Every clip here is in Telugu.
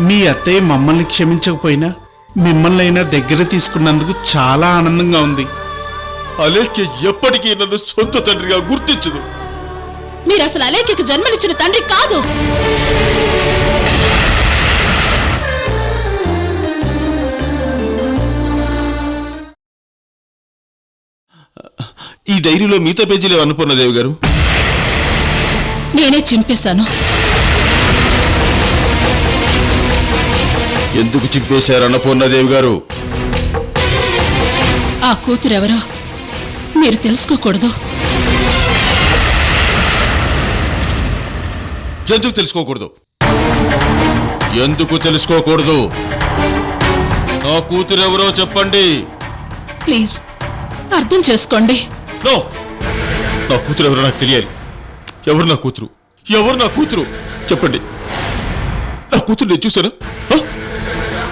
మీ అత్తయ్య మమ్మల్ని క్షమించకపోయినా మిమ్మల్ని అయినా దగ్గర తీసుకున్నందుకు చాలా ఆనందంగా ఉంది. అలేఖ్య ఎప్పటికీ నన్ను సొంత తండ్రిగా గుర్తించదు. మీరు అసలు అలేఖ్యకు జన్మనిచ్చిన తండ్రి కాదు. ఈ డైరీలో మిగతా పేజీలే అన్నపూర్ణదేవి గారు. నేనే చింపేశాను. ఎందుకు చింపేశారు అన్నపూర్ణదేవి గారు? ఆ కూతురెవరో మీరు తెలుసుకోకూడదు. ఎందుకు తెలుసుకోకూడదు? ఎందుకు తెలుసుకోకూడదు? నా కూతురెవరో చెప్పండి. ప్లీజ్ అర్థం చేసుకోండి. నో, నా కూతురు ఎవరో నాకు తెలియాలి. ఎవరు నా కూతురు? ఎవరు నా కూతురు? చెప్పండి. నా కూతురు నేను చూశాను.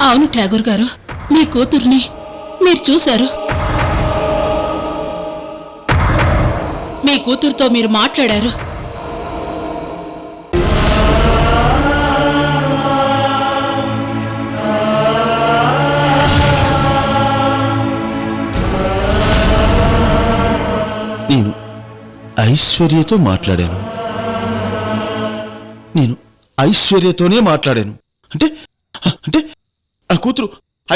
అవును ఠాగూర్ గారు, మీ కూతుర్ని మీరు చూశారు. మీ కూతురుతో మీరు మాట్లాడారు. నేను ఐశ్వర్యతో మాట్లాడాను. నేను ఐశ్వర్యతోనే మాట్లాడాను. అంటే అంటే నా కూతురు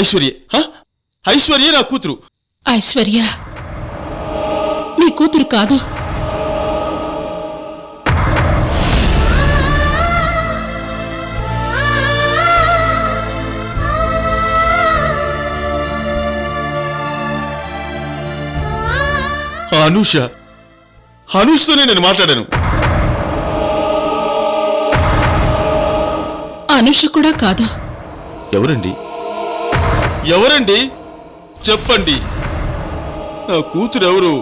ఐశ్వర్య. ఐశ్వర్య నా కూతురు. ఐశ్వర్య మీ కూతురు కాదు. అనూష. అనూషతోనే నేను మాట్లాడాను. అనుష కూడా కాదు. ఎవరండి? ఎవరండి? చెప్పండి. నా కూతురెవరు?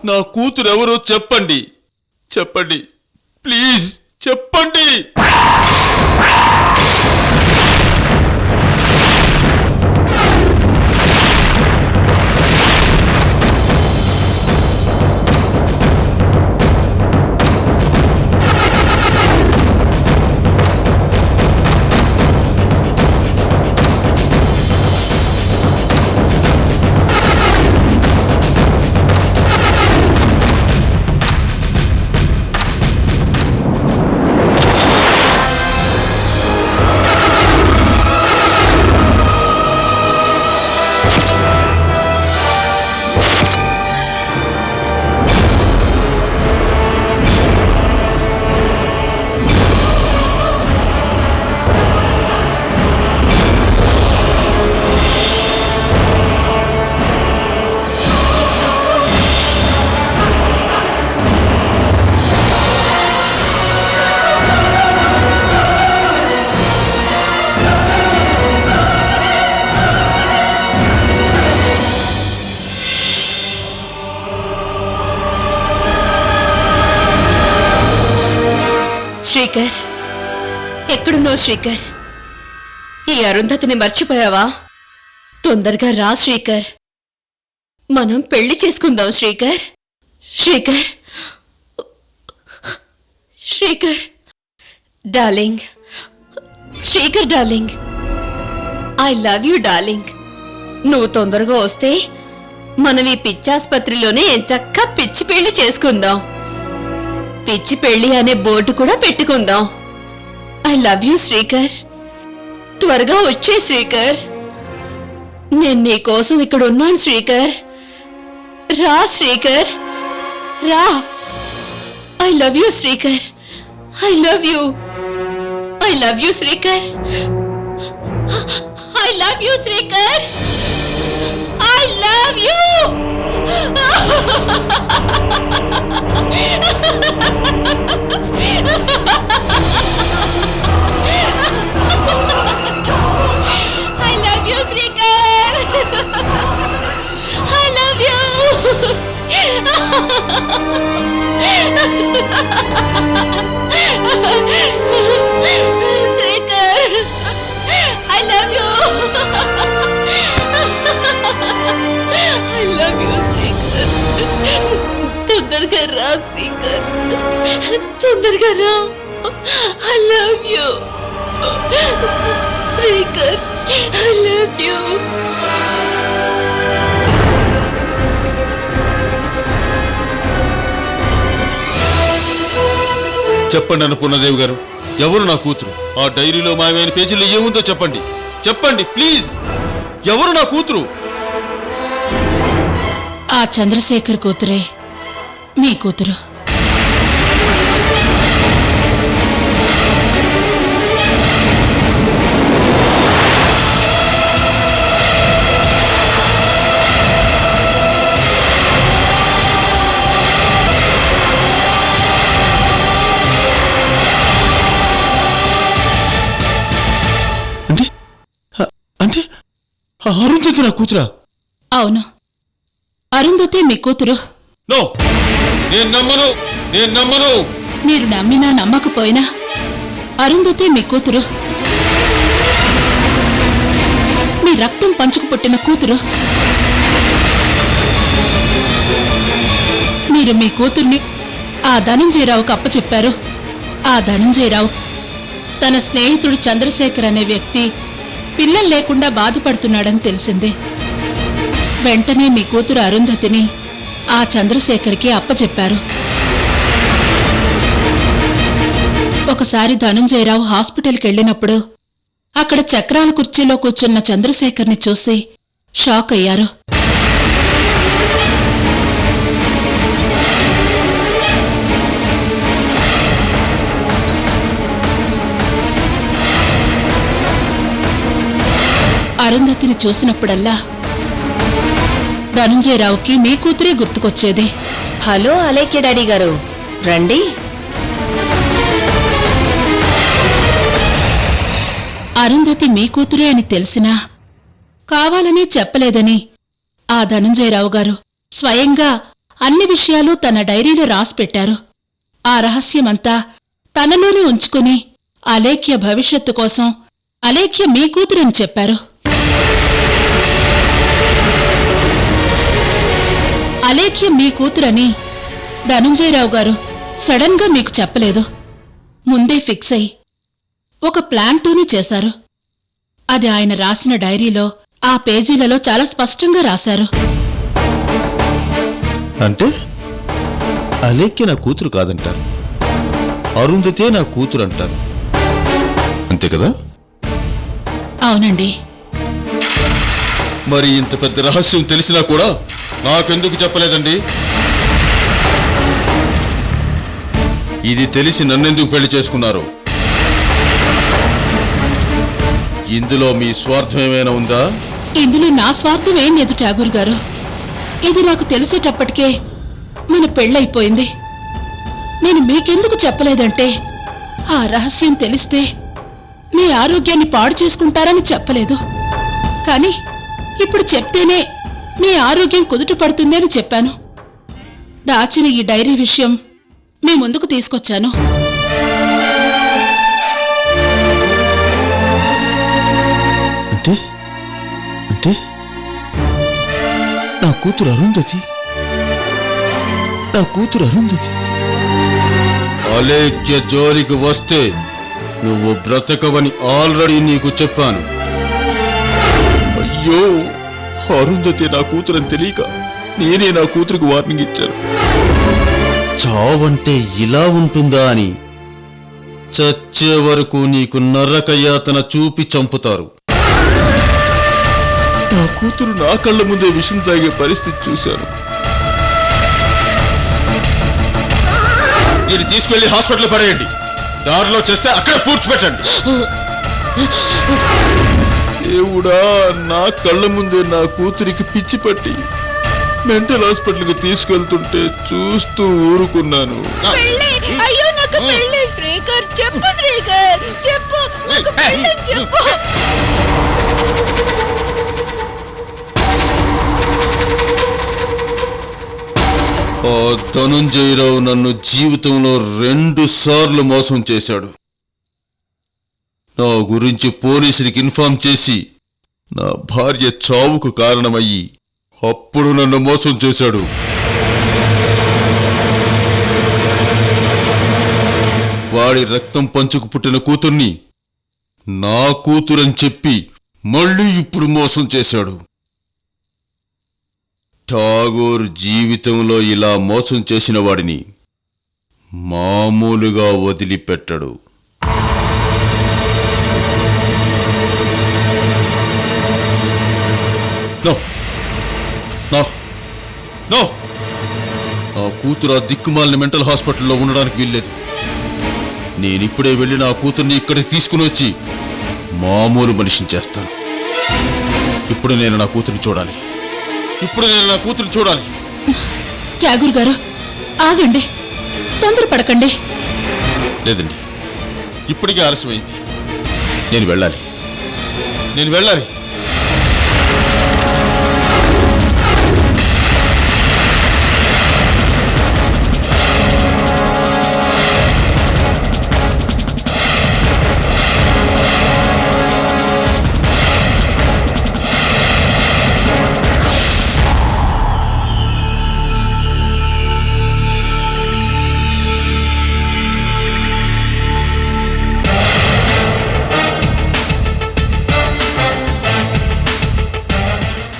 నా కూతురెవరు? చెప్పండి. చెప్పండి ప్లీజ్, చెప్పండి. శ్రీకర్, ఎక్కడున్నావు శ్రీకర్? ఈ అరుంధతిని మర్చిపోయావా? తొందరగా రా శ్రీకర్, మనం పెళ్లి చేసుకుందాం Srikar. Srikar, Srikar darling, Srikar darling, I love you darling. నువ్వు తొందరగా వస్తే మనం ఈ పిచ్చాసుపత్రిలోనే ఎంచక్కా పిచ్చి పెళ్లి చేసుకుందాం. పిచ్చి పెళ్లి అనే బోర్డు కూడా పెట్టుకుందాం. I love you Srikar. త్వరగా వచ్చే శ్రీకర్, నేను నీ కోసం ఇక్కడ ఉన్నాను శ్రీకర్. రా శ్రీకర్, రా. I love you Srikar, I love you, I love you Srikar, I love you Srikar, I love you. I love you, Srikar. I love you. Srikar, I love you. I love you, Srikar. తొందరగా రా శ్రీకర్, తొందరగా రా. I love you. Srikar, I love you. చెప్పండి అన్నపూర్ణదేవి గారు, ఎవరు నా కూతురు? ఆ డైరీలో మాయమైన పేజీలో ఏముందో చెప్పండి. చెప్పండి ప్లీజ్, ఎవరు నా కూతురు? ఆ చంద్రశేఖర్ కూతురే మీ కూతురు. అంటే అంటే అరుంధతి నా కూతురా? అవును, అరుంధతి మీ కూతురు. నో, నేను నమ్మను, నేను నమ్మను. మీరు నమ్మినా నమ్మకపోయినా అరుంధతి మీ కూతురు. మీ రక్తం పంచుకు పుట్టిన కూతురు. మీరు మీ కూతుర్ని ఆ ధనంజయరావుకు అప్పచెప్పారు. ఆ ధనంజయరావు తన స్నేహితుడు చంద్రశేఖర్ అనే వ్యక్తి పిల్లలు లేకుండా బాధపడుతున్నాడని తెలిసింది. వెంటనే మీ కూతురు అరుంధతిని ఆ చంద్రశేఖర్కి అప్పచెప్పారు. ఒకసారి ధనంజయరావు హాస్పిటల్కి వెళ్ళినప్పుడు అక్కడ చక్రాల కుర్చీలో కూర్చున్న చంద్రశేఖర్ని చూసి షాక్ అయ్యారు. అరుంధతిని చూసినప్పుడల్లా ధనంజయరావుకి మీ కూతురే గుర్తుకొచ్చేది. హలో అలేఖ్య డాడీ గారు, రండి. అరుంధతి మీ కూతురే అని తెలిసినా కావాలని చెప్పలేదని ఆ ధనంజయరావు గారు స్వయంగా అన్ని విషయాలు తన డైరీలో రాసిపెట్టారు. ఆ రహస్యమంతా తనలోనే ఉంచుకుని అలేఖ్య భవిష్యత్తు కోసం అలేఖ్య మీ కూతురని చెప్పారు. అలేఖ్య మీ కూతురని ధనంజయరావు గారు సడన్ గా మీకు చెప్పలేదు. ముందే ఫిక్స్ అయి ఒక ప్లాన్తోనే చేశారు. అది ఆయన రాసిన డైరీలో ఆ పేజీలలో చాలా స్పష్టంగా రాశారు. అంటే అలేఖ్య నా కూతురు కాదంటారు, అరుంధతే నా కూతురు అంటారు, అంతే కదా? అవునండి. మరి ఇంత పెద్ద రహస్యం తెలిసినా కూడా నాకెందుకు చెప్పలేదండి? ఇది తెలిసి నన్నెందుకు పెళ్లి చేసుకున్నారు? ఇందులో మీ స్వార్థం ఏమైనా ఉందా? ఇందులో నా స్వార్థం ఏం లేదు ఠాగూర్ గారు. ఇది నాకు తెలిసేటప్పటికే మన పెళ్ళైపోయింది. నేను మీకెందుకు చెప్పలేదంటే ఆ రహస్యం తెలిస్తే మీ ఆరోగ్యాన్ని పాడు చేసుకుంటారని చెప్పలేదు. కానీ ఇప్పుడు చెప్తేనే మీ ఆరోగ్యం కుదుట పడుతుంది అని చెప్పాను. దాచిన ఈ డైరీ విషయం మీ ముందుకు తీసుకొచ్చాను. అంటే అంటే నా కూతురు అరుంధతి, నా కూతురు అరుంధతి అలేఖ్య జోలికి వస్తే నువ్వు బ్రతకవని ఆల్రెడీ నీకు చెప్పాను. అయ్యో, అరుంధతి నా కూతురని తెలియక నేనే నా కూతురికి వార్నింగ్ ఇచ్చాను. చావంటే ఇలా ఉంటుందా అని చచ్చే వరకు నీకు నరకయాతన చూపి చంపుతారు. నా కూతురు నా కళ్ళ ముందే విషం తాగే పరిస్థితి చూశాను. దీన్ని తీసుకెళ్లి హాస్పిటల్ పడేయండి. దారిలో చేస్తే అక్కడ పూడ్చిపెట్టండి. దేవుడా, నా కళ్ళ ముందే నా కూతురికి పిచ్చి పట్టి మెంటల్ హాస్పిటల్కి తీసుకెళ్తుంటే చూస్తూ ఊరుకున్నాను. అయ్యో నాకు పెళ్ళి. శ్రీకర్ చెప్పు, శ్రీకర్ చెప్పు, నాకు పెళ్ళి చెప్పు. ఆ ధనుంజయరావు నన్ను జీవితంలో 2 సార్లు మోసం చేశాడు. నా గురించి పోలీసులకు ఇన్ఫార్మ్ చేసి నా భార్య చావుకు కారణమయ్యి అప్పుడు నన్ను మోసం చేశాడు. వాడి రక్తం పంచుకు పుట్టిన కూతుర్ని నా కూతురని చెప్పి మళ్ళీ ఇప్పుడు మోసం చేశాడు. ఠాగూర్ జీవితంలో ఇలా మోసం చేసిన వాడిని మామూలుగా వదిలిపెట్టడు. నో నో నో ఆ కూతురు ఆ దిక్కుమాలిన మెంటల్ హాస్పిటల్లో ఉండడానికి వీల్లేదు. నేనిప్పుడే వెళ్ళి నా కూతుర్ని ఇక్కడికి తీసుకుని వచ్చి మామూలు మనిషిని చేస్తాను. ఇప్పుడు నేను నా కూతుర్ని చూడాలి. ఠాగూర్ గారు ఆగండి, తొందరపడకండి. లేదండి, ఇప్పటికే ఆలస్యమైంది. నేను వెళ్ళాలి.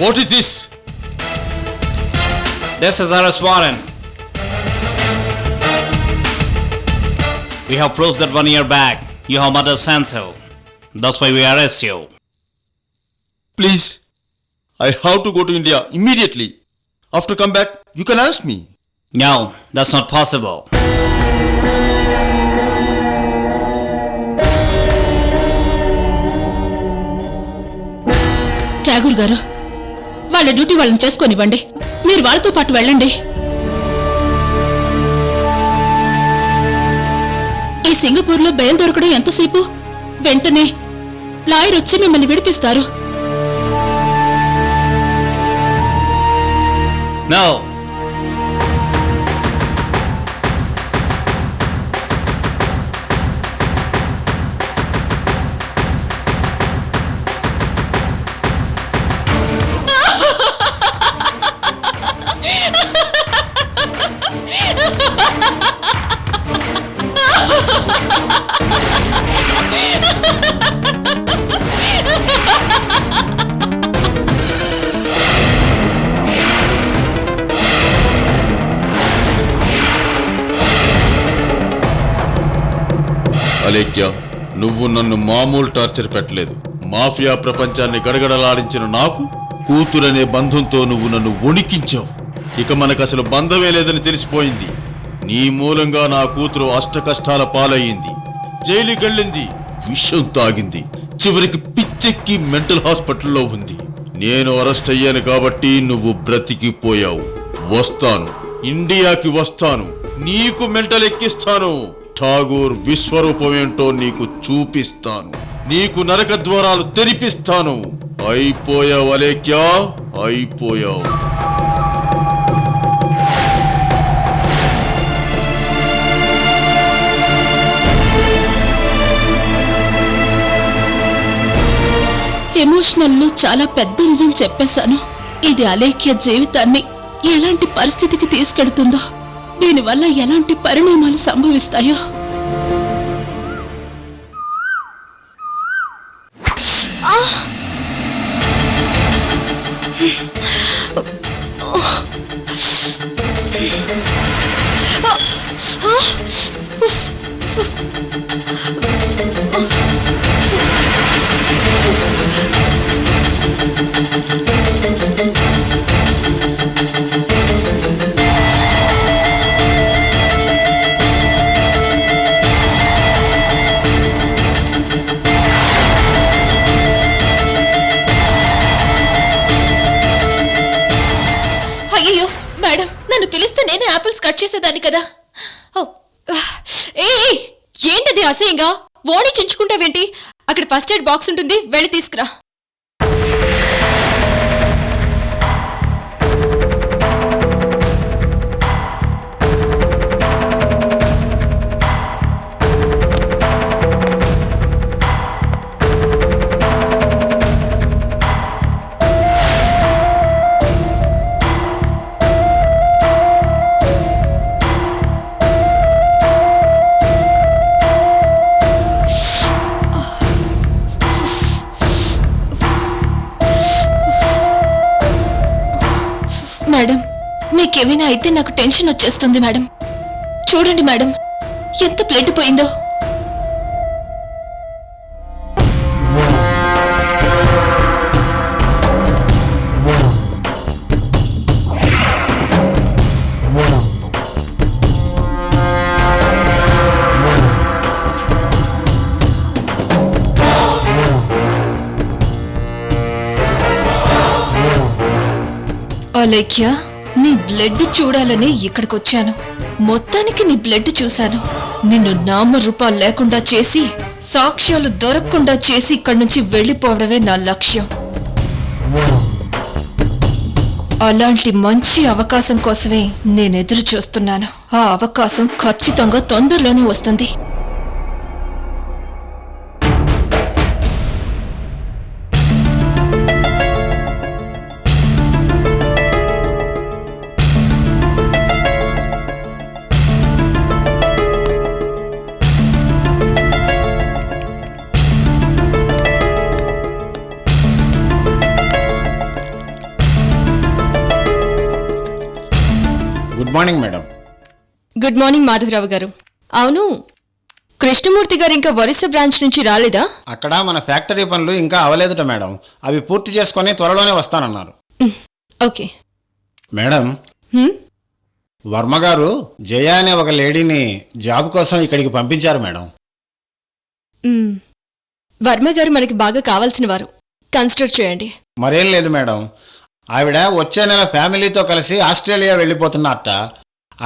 What is this? This is arrest warrant. We have proof that 1 year back you have murdered Santhil. That's why we arrest you. Please, I have to go to India immediately. After come back, you can arrest me. No, that's not possible. Tagore గారు, వాళ్ళ డ్యూటీ వాళ్ళని చేసుకొనివ్వండి. మీరు వాళ్ళతో పాటు వెళ్ళండి. ఈ సింగపూర్లో బెయిల్ దొరకడం ఎంతసేపు? వెంటనే లాయర్ వచ్చి మిమ్మల్ని విడిపిస్తారు. No. అలేఖ్య, నువ్వు నన్ను మామూలు టార్చర్ పెట్టలేదు. మాఫియా ప్రపంచాన్ని గడగడలాడించిన నాకు కూతురనే బంధంతో నువ్వు నన్ను వణికించావు. ఇక మనకు అసలు బంధమే లేదని తెలిసిపోయింది. నీ మూలంగా నా కూతురు అష్టకష్టాల పాలయ్యింది. జైలుకెళ్ళింది, విషం తాగింది, చివరికి పిచ్చెక్కి మెంటల్ హాస్పిటల్లో ఉంది. నేను అరెస్ట్ అయ్యాను కాబట్టి నువ్వు బ్రతికిపోయావు. వస్తాను, ఇండియాకి వస్తాను, నీకు మెంటల్ ఎక్కిస్తాను. ఠాగూర్ విశ్వరూపం ఏంటో నీకు చూపిస్తాను. నీకు నరక ద్వారాలు తెరిపిస్తాను. అయిపోయావు అలేఖ్య, అయిపోయావు. ఎమోషనల్లో చాలా పెద్ద నిజం చెప్పేశాను. ఇది అలేఖ్య జీవితాన్ని ఎలాంటి పరిస్థితికి తీసుకెడుతుందో, దీనివల్ల ఎలాంటి పరిణామాలు సంభవిస్తాయో. అయ్యో మేడం, నన్ను పిలిస్తే నేనే యాపిల్స్ కట్ చేసేదాన్ని కదా. ఏ ఏంటది అసహ్యంగా ఓడి చించుకుంటావేంటి? అక్కడ ఫస్ట్ ఎయిడ్ బాక్స్ ఉంటుంది, వెళ్ళి తీసుకురా. మీకేమైనా అయితే నాకు టెన్షన్ వచ్చేస్తుంది మేడం. చూడండి మేడం, ఎంత బ్లడ్ పోయిందో. అలేఖ్య, నీ బ్లడ్ చూడాలని ఇక్కడికొచ్చాను. మొత్తానికి నీ బ్లడ్ చూశాను. నిన్ను నామరూపాలు లేకుండా చేసి, సాక్ష్యాలు దొరకకుండా చేసి ఇక్కడి నుంచి వెళ్ళిపోవడమే నా లక్ష్యం. అలాంటి మంచి అవకాశం కోసమే నేను ఎదురు చూస్తున్నాను. ఆ అవకాశం ఖచ్చితంగా తొందరలోనే వస్తుంది. Good morning madam. Good morning Madhavarao గారు. అవును, కృష్ణమూర్తి గారు ఇంకా ఒరిస్సా బ్రాంచ్ నుంచి రాలేదా? అక్కడ మన ఫ్యాక్టరీ పనులు ఇంకా అవలేదుట మేడం. అవి పూర్తి చేసుకొని త్వరలోనే వస్తానన్నారు. ఓకే మేడం, వర్మ గారు జయ అనే ఒక లేడీని జాబ్ కోసం ఇక్కడికి పంపించారు మేడం. వర్మ గారు మనకి బాగా కావాల్సిన వారు. కన్సిడర్ చేయండి. మరేం లేదు మేడం, ఆవిడ వచ్చే నెల ఫ్యామిలీతో కలిసి ఆస్ట్రేలియా వెళ్ళిపోతున్నారట.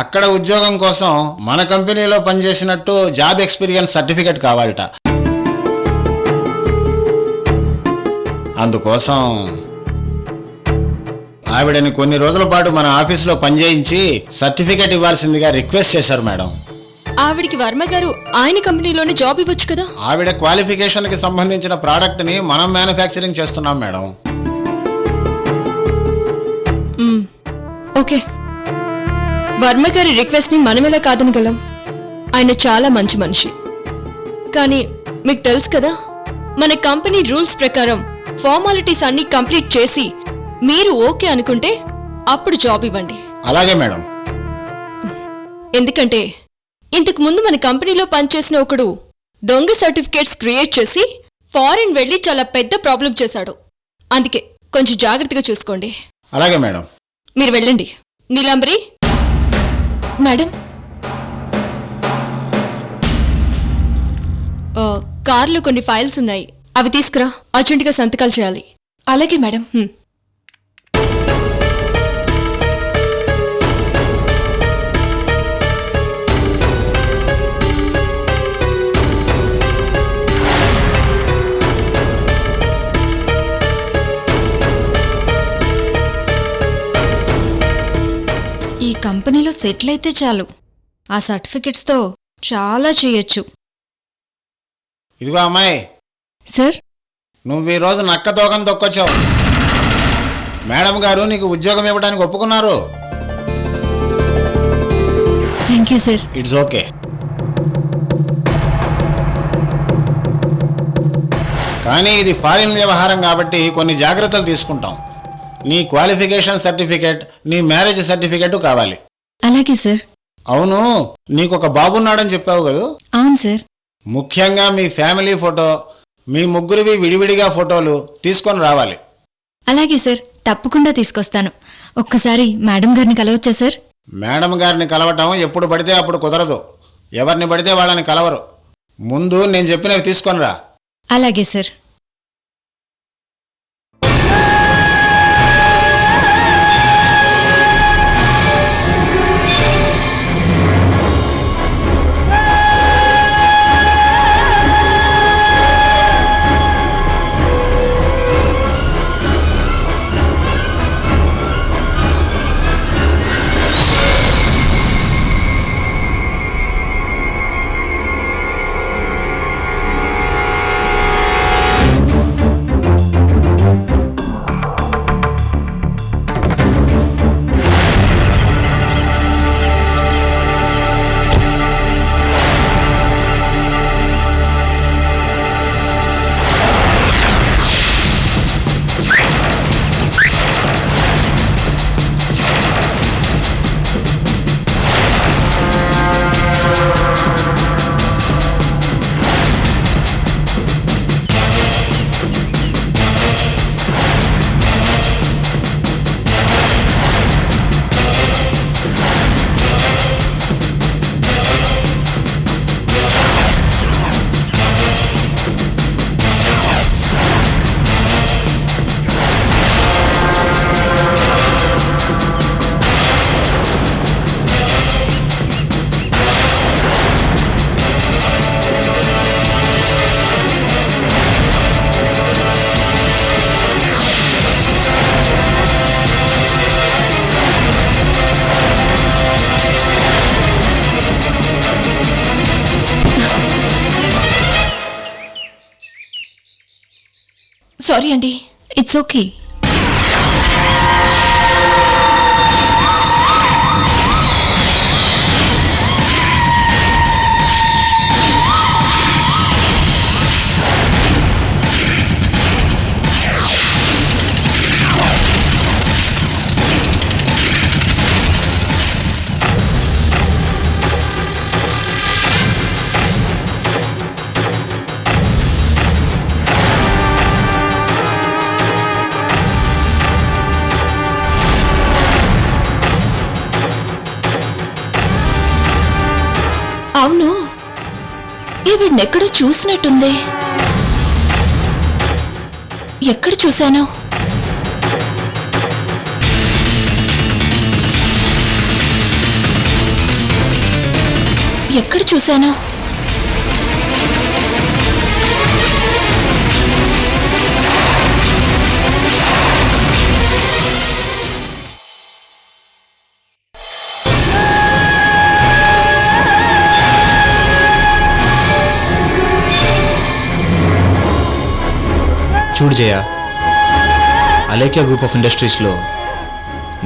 అక్కడ ఉద్యోగం కోసం మన కంపెనీలో పనిచేసినట్టు జాబ్ ఎక్స్పీరియన్స్ సర్టిఫికెట్ కావాలట. అందుకోసం ఆవిడని కొన్ని రోజుల పాటు మన ఆఫీసులో పనిచేయించి సర్టిఫికెట్ ఇవ్వాల్సిందిగా రిక్వెస్ట్ చేశారు మేడం. ఆవిడికి వర్మ గారు ఆయన కంపెనీలోనే జాబ్ ఇవ్వచ్చు కదా? ఆవిడ క్వాలిఫికేషన్కి సంబంధించిన ప్రోడక్ట్ని మనం మ్యానుఫ్యాక్చరింగ్ చేస్తున్నాం మేడం. ఓకే, వర్మ గారి రిక్వెస్ట్ ని మనమెలా కాదనగలం? ఆయన చాలా మంచి మనిషి. కానీ మీకు తెలుసు కదా, మన కంపెనీ రూల్స్ ప్రకారం ఫార్మాలిటీస్ అన్ని కంప్లీట్ చేసి మీరు ఓకే అనుకుంటే అప్పుడు జాబ్ ఇవ్వండి. అలాగే మేడం. ఎందుకంటే ఇంతకు ముందు మన కంపెనీలో పనిచేసిన ఒకడు దొంగ సర్టిఫికేట్స్ క్రియేట్ చేసి ఫారిన్ వెళ్లి చాలా పెద్ద ప్రాబ్లం చేశాడు. అందుకే కొంచెం జాగ్రత్తగా చూసుకోండి. అలాగే మేడం. మీరు వెళ్ళండి. నీలాంబరి మేడం, కార్లో కొన్ని ఫైల్స్ ఉన్నాయి, అవి తీసుకురా. అర్జెంటుగా సంతకాలు చేయాలి. అలాగే మేడం. ఈ కంపెనీలో సెటిల్ అయితే చాలు. ఆ సర్టిఫికెట్స్తో చాలా చేయొచ్చు. ఇదిగో అమ్మాయి, సార్, నువ్వు ఈరోజు నక్క తోకం తొక్కొచ్చావు. మేడం గారు నీకు ఉద్యోగం ఇవ్వడానికి ఒప్పుకున్నారు. Thank you sir. It's okay. కానీ ఇది ఫారిన్ వ్యవహారం కాబట్టి కొన్ని జాగ్రత్తలు తీసుకుంటాం. నీ క్వాలిఫికేషన్ సర్టిఫికేట్, నీ మ్యారేజ్ సర్టిఫికేట్ కావాలి. అలాగే సార్. అవును, నీకొక బాబున్నాడని చెప్పావు కదా? అవును సార్. ముఖ్యంగా మీ ఫ్యామిలీ ఫోటో, మీ ముగ్గురివి విడివిడిగా ఫోటోలు తీసుకొని రావాలి. అలాగే సార్, తప్పకుండా తీసుకొస్తాను. ఒక్కసారి మేడం గారిని కలవచ్చా సార్? మేడం గారిని కలవటం ఎప్పుడు పడితే అప్పుడు కుదరదు. ఎవరిని పడితే వాళ్ళని కలవరు. ముందు నేను చెప్పినవి తీసుకొని రా. అలాగే సార్. సారీ అండి. It's okay. అవును, ఈవిడ్నెక్కడో చూసినట్టుంది. ఎక్కడ చూశాను? ఎక్కడ చూశాను? చూడు జయ, అలేఖ్య గ్రూప్ ఆఫ్ ఇండస్ట్రీస్లో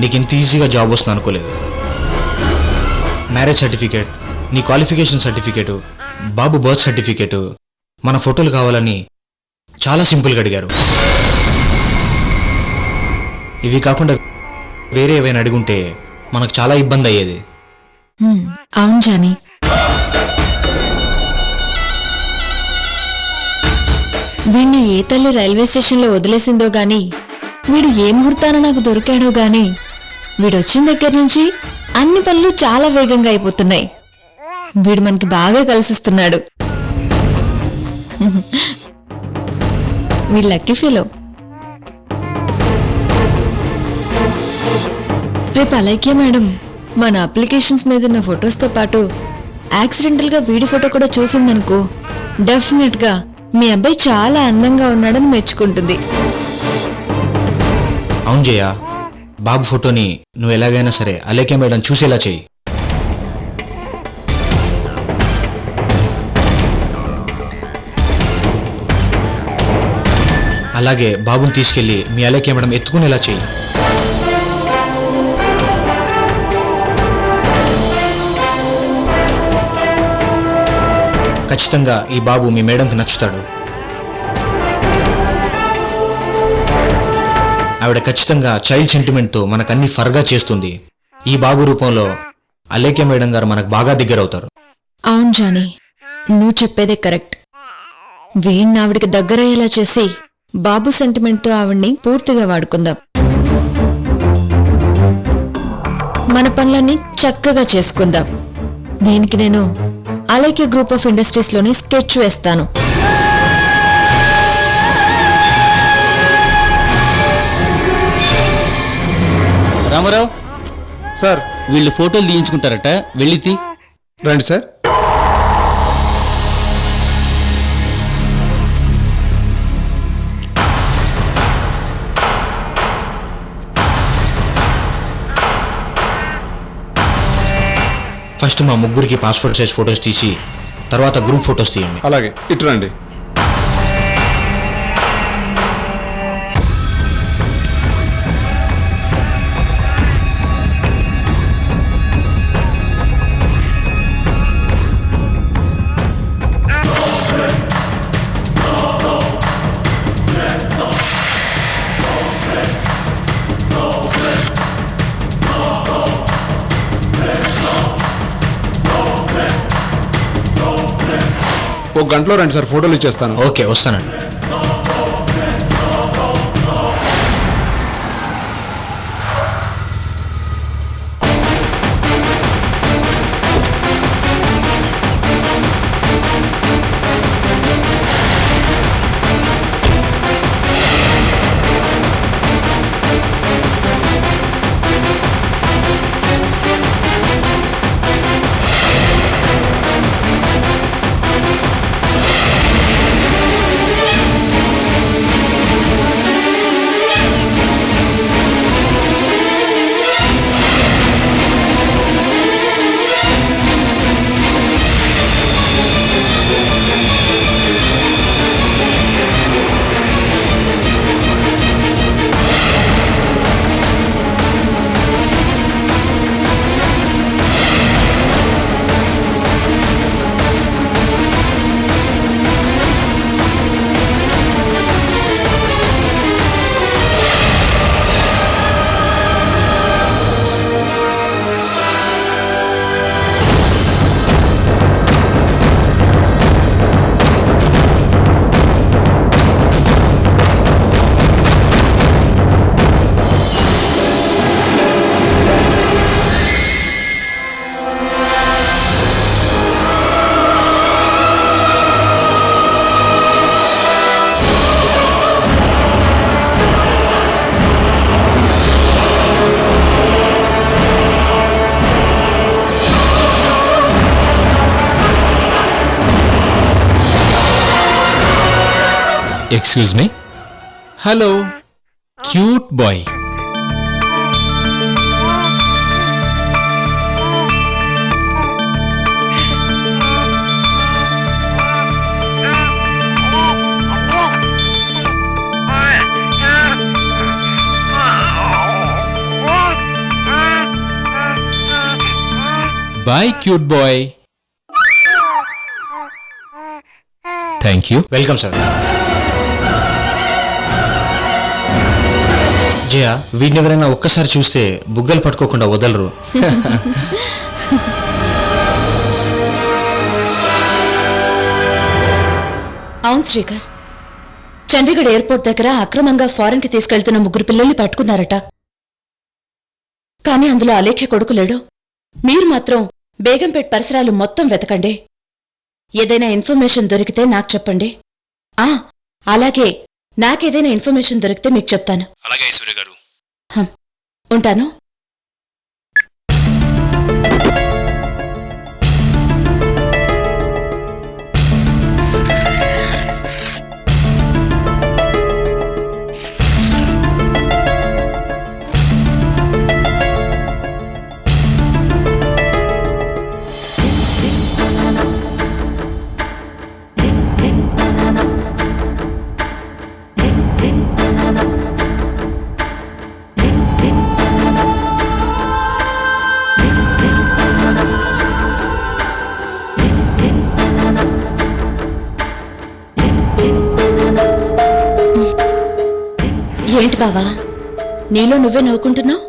నీకు ఇంత ఈజీగా జాబ్ వస్తుంది అనుకోలేదు. మ్యారేజ్ సర్టిఫికేట్, నీ క్వాలిఫికేషన్ సర్టిఫికేటు, బాబు బర్త్ సర్టిఫికేటు, మన ఫోటోలు కావాలని చాలా సింపుల్గా అడిగారు. ఇవి కాకుండా వేరే ఏవైనా అడుగుంటే మనకు చాలా ఇబ్బంది అయ్యేది. అవును జానీ. వీణ్ణి ఏ తల్లి రైల్వే స్టేషన్లో వదిలేసిందో గాని, వీడు ఏ ముహూర్తాన నాకు దొరికాడో గాని, వీడొచ్చిన దగ్గర నుంచి అన్ని పనులు చాలా వేగంగా అయిపోతున్నాయి. వీడు మనకి బాగా కలిసిస్తున్నాడు. వీడు లక్కీ ఫీలో. రేపు అలైక్య మేడం మన అప్లికేషన్స్ మీద ఉన్న ఫొటోస్తో పాటు యాక్సిడెంటల్గా వీడి ఫోటో కూడా చూసిందనుకో, డెఫినెట్గా మీ అబ్బాయి చాలా అందంగా ఉన్నాడని మెచ్చుకుంటుంది. అవును జయ, బాబు ఫోటోని నువ్వు ఎలాగైనా సరే అలేఖ్య మేడం చూసేలా చెయ్యి. అలాగే బాబుని తీసుకెళ్లి మీ అలేఖ్య మేడం ఎత్తుకునేలా చెయ్యి. ఖచ్చితంగా ఈ బాబు మీ మేడంకి నచ్చుతాడు. ఆవిడ ఖచ్చితంగా చైల్డ్ సెంటిమెంట్తో మనకన్నీ ఫర్గా చేస్తుంది. ఈ బాబు రూపంలో అలేఖ్య మేడం గారు మనకు బాగా దగ్గర అవుతారు. అవును జానీ, నువ్వు చెప్పేదే కరెక్ట్. వీణ్ణి ఆవిడికి దగ్గరయ్యేలా చేసి బాబు సెంటిమెంట్తో ఆవిడ్ని పూర్తిగా వాడుకుందాం. మన పనులన్నీ చక్కగా చేసుకుందాం. దీనికి నేను అలేఖ్య గ్రూప్ ఆఫ్ ఇండస్ట్రీస్లోని స్కెచ్ వేస్తాను. రామారావు సార్, వీళ్ళు ఫోటోలు తీయించుకుంటారట, వెళ్ళి తీ. రండి సార్. ఫస్ట్ మా ముగ్గురికి పాస్పోర్ట్ సైజ్ ఫొటోస్ తీసి తర్వాత గ్రూప్ ఫొటోస్ తీయండి. అలాగే, ఇటు రండి. ఒక గంటలో రండి సార్, ఫోటోలు ఇచ్చేస్తాను. ఓకే, వస్తానండి. Excuse me. Hello cute boy. Boy cute boy. Thank you. Welcome sir. Jaya, వీడిని ఎవరైనా ఒక్కసారి చూస్తే బుగ్గలు పట్టుకోకుండా వదలరు. అవును శ్రీకర్, చండీగఢ్ ఎయిర్పోర్ట్ దగ్గర అక్రమంగా ఫారెన్కి తీసుకెళ్తున్న 3 పిల్లల్ని పట్టుకున్నారట. కానీ అందులో అలేఖ్య కొడుకు లేడు. మీరు మాత్రం బేగంపేట్ పరిసరాలు మొత్తం వెతకండి. ఏదైనా ఇన్ఫర్మేషన్ దొరికితే నాకు చెప్పండి. అలాగే నాకేదైనా ఇన్ఫర్మేషన్ దొరికితే మీకు చెప్తాను. అలాగే ఐశ్వర్య గారు. ఉంటాను. ఏంటి బావా, నీలో నువ్వే నవ్వుకుంటున్నావు?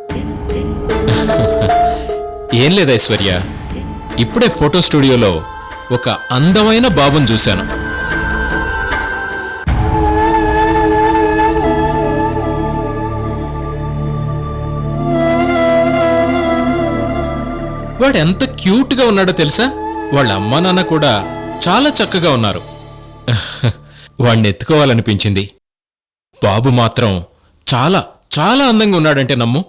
ఏం లేదు ఐశ్వర్య, ఇప్పుడే ఫోటో స్టూడియోలో ఒక అందమైన బాబుని చూశాను. వాడు ఎంత క్యూట్గా ఉన్నాడో తెలుసా? వాళ్ళ అమ్మా నాన్న కూడా చాలా చక్కగా ఉన్నారు. వాడిని ఎత్తుకోవాలనిపించింది. బాబు మాత్రం చాలా చాలా అందంగా ఉన్నాడంటే నమ్ము.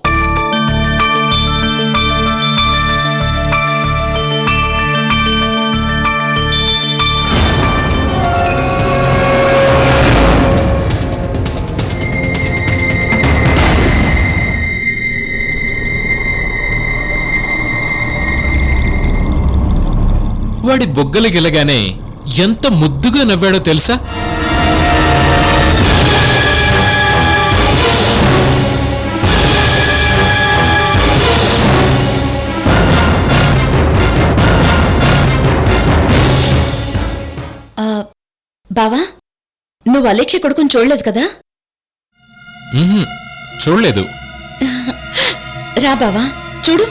వాడి బొగ్గలు గిలగానే ఎంత ముద్దుగా నవ్వాడో తెలుసా? బావా, నువ్వు అలేఖ్య కొడుకుని చూడలేదు కదా? చూడలేదు. రా బావా, చూడు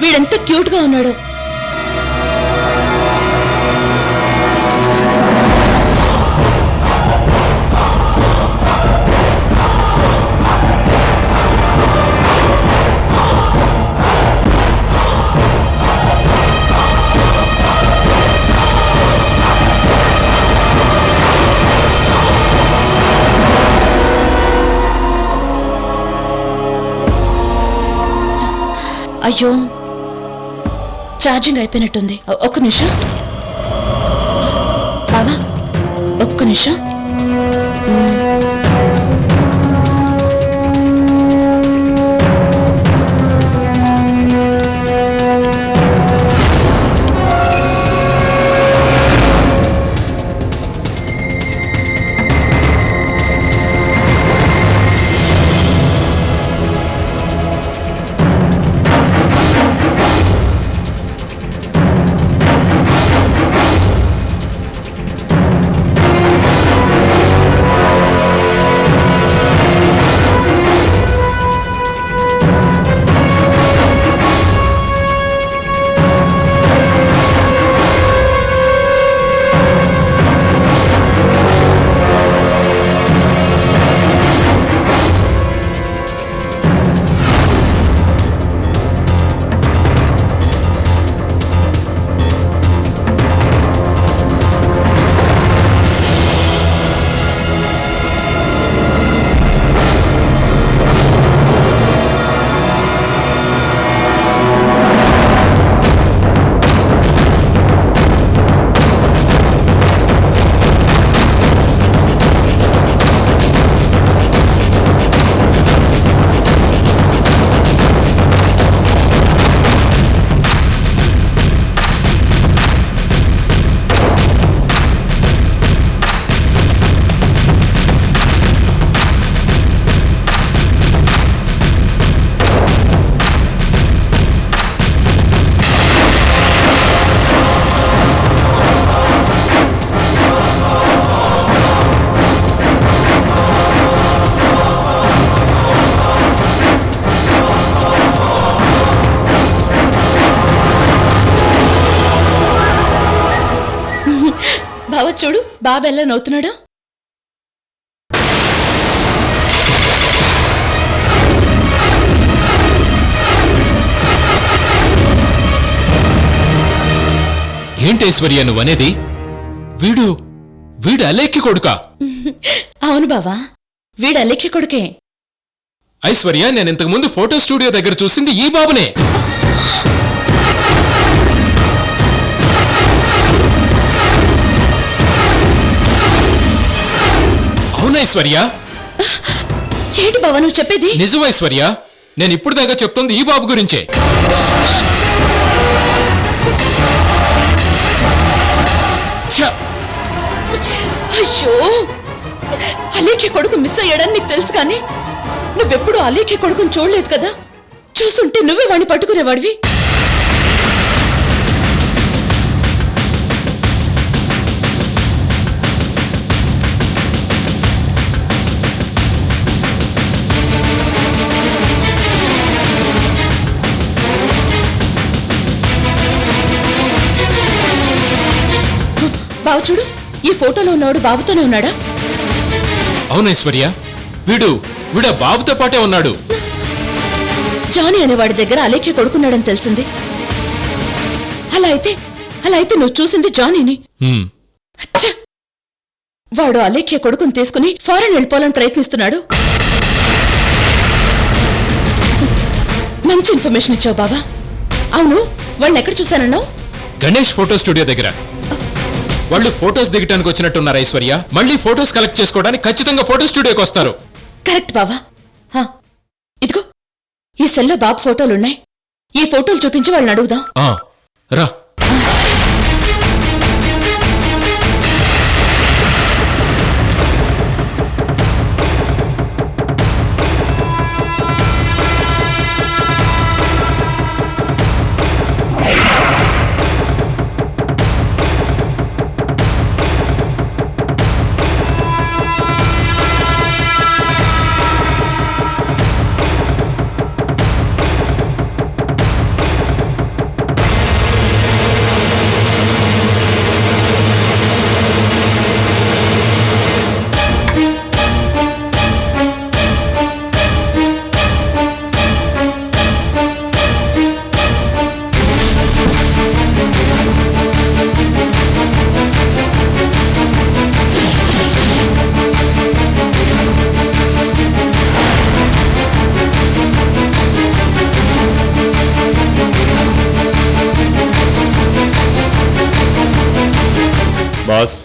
వీడెంత క్యూట్గా ఉన్నాడు. అయ్యో, ఛార్జింగ్ అయిపోయినట్టుంది. ఒక్క నిమిషం బావా, ఒక్క నిమిషం. బావ చూడు బాబు ఎలా నవ్వుతున్నాడా. ఏంటి ఐశ్వర్య నువ్వనేది? వీడు వీడు అలేఖ్య కొడుకా? అవును బావా, వీడు అలేఖ్య కొడుకే. ఐశ్వర్య, నేను ఇంతకు ముందు ఫోటో స్టూడియో దగ్గర చూసింది ఈ బాబునే. అవునా ఐశ్వర్య? ఏంటి బావా నువ్వు చెప్పేది? నిజం ఐశ్వర్య, నేను ఇప్పుడు దాకా చెప్తుంది ఈ బాబు గురించే. అయ్యో, అలేఖ్య కొడుకు మిస్ అయ్యాడని నీకు తెలుసు కానీ నువ్వెప్పుడు అలేఖ్య కొడుకుని చూడలేదు కదా. చూసుంటే నువ్వే వాడిని పట్టుకునేవాడివి. బావ చూడు, ఈ ఫోటోలో ఉన్నవాడు బాబుతోనే ఉన్నాడా? అవును ఐశ్వర్య, వీడు వీడు ఆ బాబుతో పాటే ఉన్నాడు. జానీ అనేవాడి దగ్గర అలేఖ్య కొడుకున్నాడని తెలిసింది. అలా అయితే నువ్వు చూసింది జానీని. ఛ! వాడు అలేఖ్య కొడుకుని తీసుకుని ఫారెన్ వెళ్ళిపోవాలని ప్రయత్నిస్తున్నాడు. మంచి ఇన్ఫర్మేషన్ ఇచ్చావు బావా. అవును, వాళ్ళని ఎక్కడ చూశానన్నావు? గణేష్ ఫోటో స్టూడియో దగ్గర. వాళ్ళు ఫోటోస్ దిగటానికి వచ్చినట్టున్నారు ఐశ్వర్య. మళ్ళీ ఫోటోస్ కలెక్ట్ చేసుకోవడానికి ఖచ్చితంగా ఫోటో స్టూడియోకి వస్తారు. కరెక్ట్ బావా. ఇదిగో ఈ సెల్లో బాబు ఫోటోలున్నాయి. ఈ ఫోటోలు చూపించి వాళ్ళని అడుగుదాం. రా. బాస్,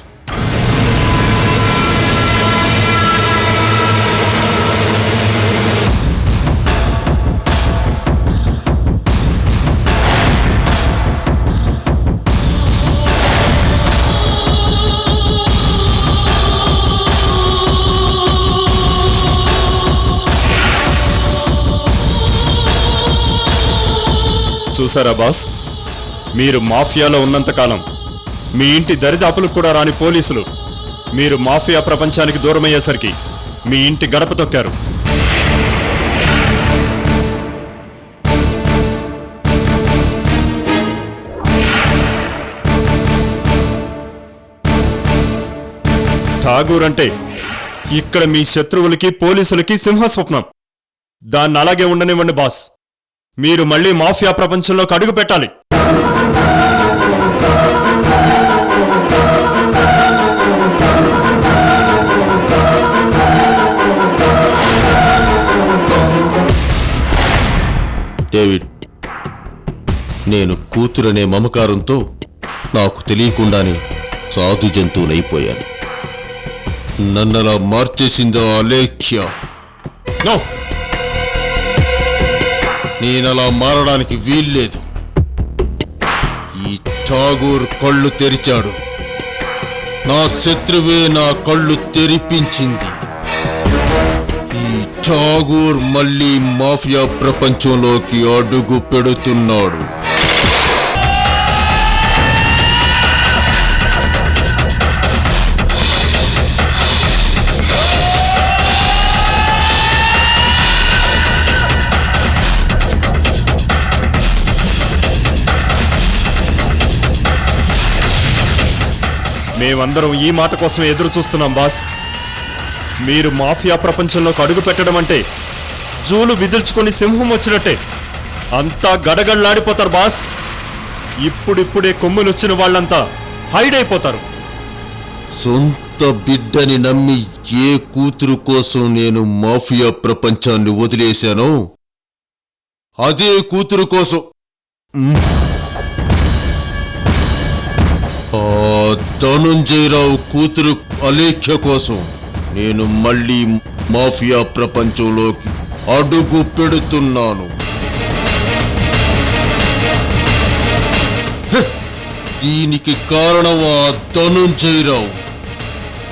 చూసారా బాస్, మీరు మాఫియాలో ఉన్నంతకాలం మీ ఇంటి దరిదాపులకు కూడా రాని పోలీసులు మీరు మాఫియా ప్రపంచానికి దూరమయ్యేసరికి మీ ఇంటి గడప తొక్కారు. ఠాగూర్ అంటే ఇక్కడ మీ శత్రువులకి పోలీసులకి సింహస్వప్నం. దాన్ని అలాగే ఉండనివ్వండి బాస్. మీరు మళ్ళీ మాఫియా ప్రపంచంలోకి అడుగు పెట్టాలి. డేవిడ్, నేను కూతురనే మమకారంతో నాకు తెలియకుండానే సాధు జంతువులైపోయాను. నన్నలా మార్చేసిందో అలేఖ్య. నో, నేనలా మారడానికి వీల్లేదు. ఈ ఠాగూర్ కళ్ళు తెరిచాడు. నా శత్రువే నా కళ్ళు తెరిపించింది. ఈ ఠాగూర్ మళ్ళీ మాఫియా ప్రపంచంలోకి అడుగు పెడుతున్నాడు. మేమందరం ఈ మాట కోసం ఎదురు చూస్తున్నాం బాస్. మీరు మాఫియా ప్రపంచంలోకి అడుగు పెట్టడం అంటే జూలు విదిల్చుకొని సింహం వచ్చినట్టే. అంతా గడగడలాడిపోతారు బాస్. ఇప్పుడిప్పుడే కొమ్ములు వచ్చిన వాళ్ళంతా హైడ్ అయిపోతారు. సొంత బిడ్డని నమ్మి ఏ కూతురు కోసం నేను మాఫియా ప్రపంచాన్ని వదిలేశానో అదే కూతురు కోసం ఆ ధనుంజయరావు కూతురు అలేఖ్య కోసం నేను మళ్ళీ మాఫియా ప్రపంచంలోకి అడుగు పెడుతున్నాను. దీనికి కారణం ఆ ధనుంజయరావు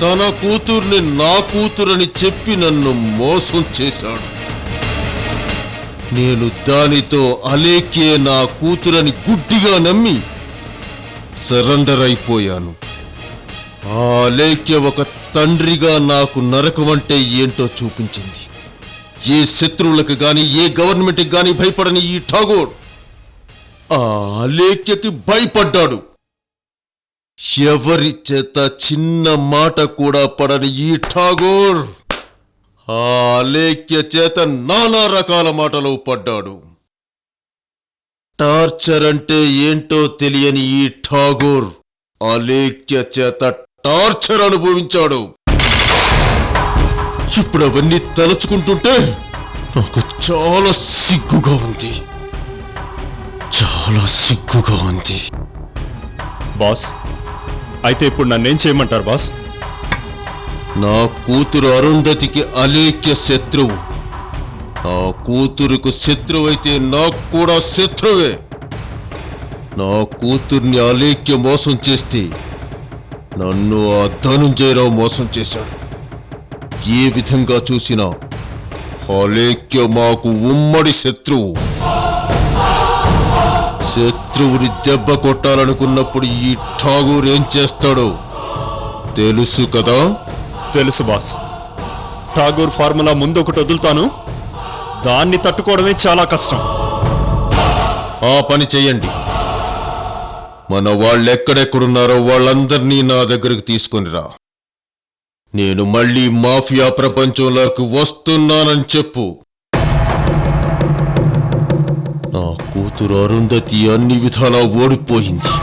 తన కూతుర్ని నా కూతురని చెప్పి నన్ను మోసం చేశాడు. నేను దానితో అలేఖ్యే నా కూతురని గుడ్డిగా నమ్మి సరెండర్ అయిపోయాను. ఆ అలేఖ్య ఒక తండ్రిగా నాకు నరకం అంటే ఏంటో చూపించింది. ఏ శత్రువులకు గాని ఏ గవర్నమెంట్కి గాని భయపడని ఈ ఠాగూర్ ఆ అలేఖ్యకి భయపడ్డాడు. ఎవరి చేత చిన్న మాట కూడా పడని ఈ ఠాగూర్ ఆ అలేఖ్య చేత నానా రకాల మాటలు పడ్డాడు. టార్చర్ అంటే ఏంటో తెలియని ఈ ఠాగూర్ అలేఖ్య చేత టార్చర్ అనుభవించాడు. ఇప్పుడు అవన్నీ తలుచుకుంటుంటే నాకు చాలా సిగ్గుగా ఉంది. చాలా సిగ్గుగా ఉంది. బాస్, అయితే ఇప్పుడు నన్నేం చేయమంటారు బాస్? నా కూతురు అరుంధతికి అలేఖ్య శత్రువు. నా కూతురుకు శత్రువైతే నాకు కూడా శత్రువే. నా కూతుర్ని అలేఖ్య మోసం చేస్తే నన్ను ఆ ధనుంజయరావు మోసం చేశాడు. ఏ విధంగా చూసినా అలేఖ్య మాకు ఉమ్మడి శత్రువు. శత్రువుని దెబ్బ కొట్టాలనుకున్నప్పుడు ఈ ఠాగూర్ ఏం చేస్తాడో తెలుసు కదా? తెలుసు బాస్. ఠాగూర్ ఫార్ములా ముందు ఒకటి వదులుతాను, దాన్ని తట్టుకోవడమే చాలా కష్టం. ఆ పని చెయ్యండి. మన వాళ్ళెక్కడెక్కడున్నారో వాళ్ళందరినీ నా దగ్గరకు తీసుకొనిరా. నేను మళ్ళీ మాఫియా ప్రపంచంలోకి వస్తున్నానని చెప్పు. నా కూతురు అరుంధతి అన్ని విధాలా ఓడిపోయింది.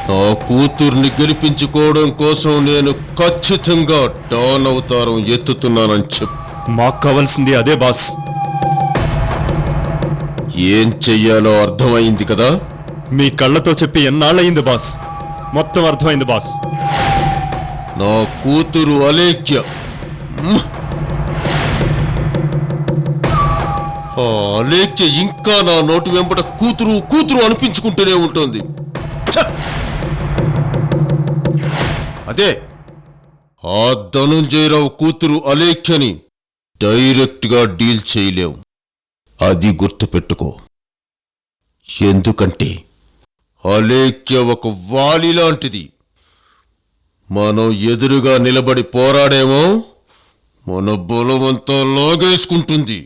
నా కూతుర్ని గెలిపించుకోవడం కోసం నేను ఖచ్చితంగా డాన్ అవతారం ఎత్తుతున్నానని చెప్పు. మాకు కావాల్సింది అదే బాస్. ఏం చెయ్యాలో అర్థమైంది కదా? మీ కళ్ళతో చెప్పి ఎన్నాళ్ళయింది బాస్? మొత్తం అర్థమైంది బాస్. నా కూతురు అలేఖ్య ఆ అలేఖ్య ఇంకా నా నోటి వెంబట కూతురు కూతురు అనిపించుకుంటూనే ఉంటుంది. అదే ఆ ధనుంజయరావు కూతురు అలేఖ్యని డైరెక్ట్గా డీల్ చేయలేం. అది గుర్తుపెట్టుకో. ఎందుకంటే అలేఖ్య ఒక వాలి లాంటిది. మనం ఎదురుగా నిలబడి పోరాడేమో మన బలమంతా లాగేసుకుంటుంది.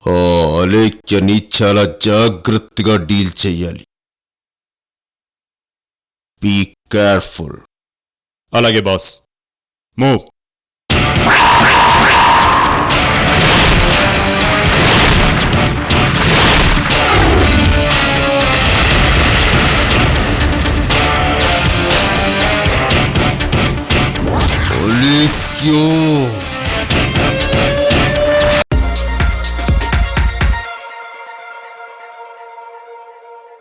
ఆ అలేఖ్యని చాలా జాగ్రత్తగా డీల్ చెయ్యాలి. Be careful. అలాగే బాస్. మూవ్.